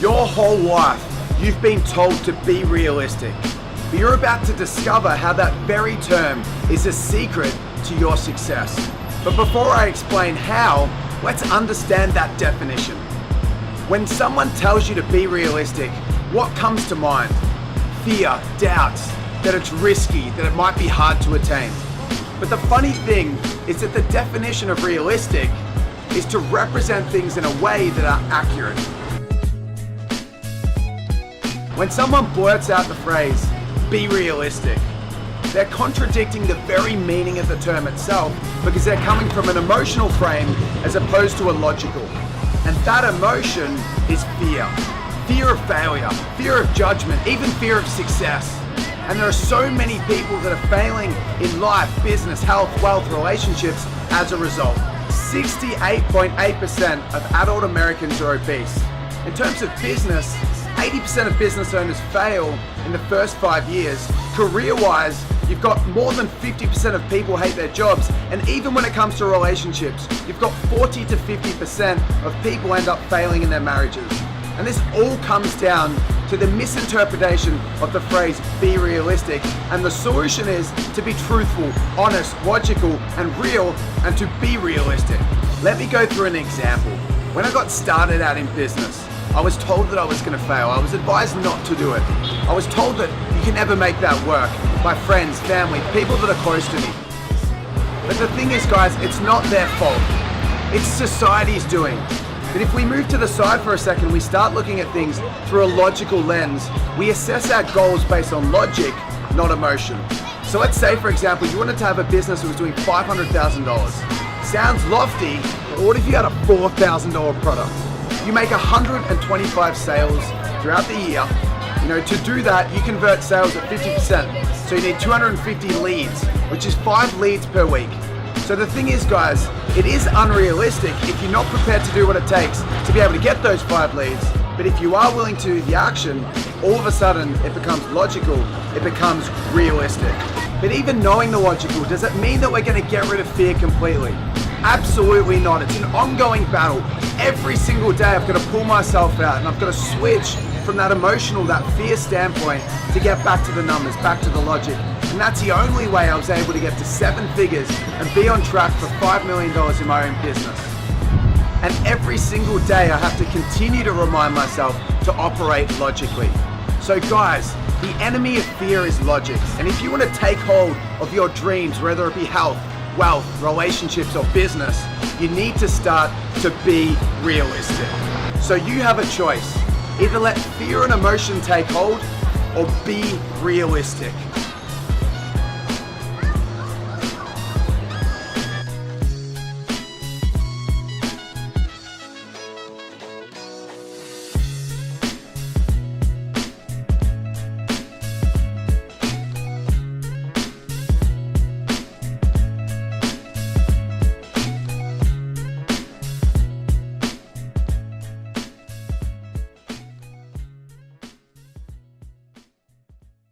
Your whole life, you've been told to be realistic. But you're about to discover how that very term is a secret to your success. But before I explain how, let's understand that definition. When someone tells you to be realistic, what comes to mind? Fear, doubts, that it's risky, that it might be hard to attain. But the funny thing is that the definition of realistic is to represent things in a way that are accurate. When someone blurts out the phrase, be realistic, they're contradicting the very meaning of the term itself because they're coming from an emotional frame as opposed to a logical. And that emotion is fear. Fear of failure, fear of judgment, even fear of success. And there are so many people that are failing in life, business, health, wealth, relationships as a result. 68.8% of adult Americans are obese. In terms of business, 80% of business owners fail in the first 5 years. Career-wise, you've got more than 50% of people hate their jobs. And even when it comes to relationships, you've got 40 to 50% of people end up failing in their marriages. And this all comes down to the misinterpretation of the phrase, be realistic. And the solution is to be truthful, honest, logical, and real, and to be realistic. Let me go through an example. When I got started out in business, I was told that I was going to fail. I was advised not to do it. I was told that you can never make that work by friends, family, people that are close to me. But the thing is, guys, it's not their fault. It's society's doing. But if we move to the side for a second, we start looking at things through a logical lens. We assess our goals based on logic, not emotion. So let's say, for example, you wanted to have a business that was doing $500,000. Sounds lofty, but what if you had a $4,000 product? You make 125 sales throughout the year. To do that, you convert sales at 50%. So you need 250 leads, which is 5 leads per week. So the thing is, guys, it is unrealistic if you're not prepared to do what it takes to be able to get those 5 leads. But if you are willing to do the action, all of a sudden it becomes logical, it becomes realistic. But even knowing the logical, does it mean that we're going to get rid of fear completely? Absolutely not. It's an ongoing battle. Every single day I've got to pull myself out and I've got to switch from that emotional, that fear standpoint to get back to the numbers, back to the logic. And that's the only way I was able to get to 7 figures and be on track for $5 million in my own business. And every single day I have to continue to remind myself to operate logically. So guys, the enemy of fear is logic. And if you want to take hold of your dreams, whether it be health, wealth, relationships, or business, you need to start to be realistic. So you have a choice. Either let fear and emotion take hold or be realistic.